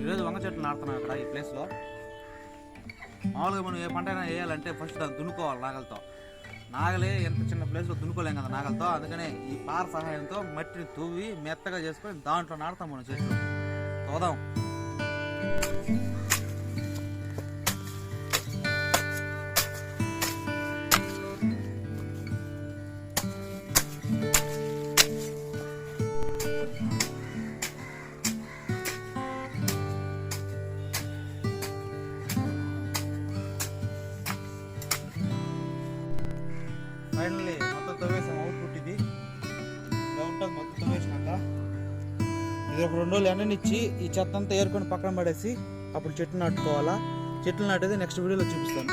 ఈరోజు వంగ చెట్లు నాటుతున్నాం ఇక్కడ ఈ ప్లేస్లో. మామూలుగా మనం ఏ పంట అయినా వేయాలంటే ఫస్ట్ దాన్ని దున్నుకోవాలి నాగలతో. నాగలే ఎంత చిన్న ప్లేస్లో దున్నుకోలేం కదా నాగలతో. అందుకనే ఈ పార సహాయంతో మట్టిని తవ్వి మెత్తగా చేసుకొని దాంట్లో నాటుతాం మనం చెట్లు. తోదాం. ఫైనల్లీ మొత్తం తవ్వేసాం. అవుట్పుట్ ఇది ఇలా ఉంటుంది. మొత్తం తవ్వేసినాక ఇది ఒక 2 రోజులు ఎండనిచ్చి ఈ చెత్త అంతా ఏరుకొని పక్కన పడేసి అప్పుడు చెట్లు నాటుకోవాలా. చెట్లు నాటేది నెక్స్ట్ వీడియోలో చూపిస్తాను.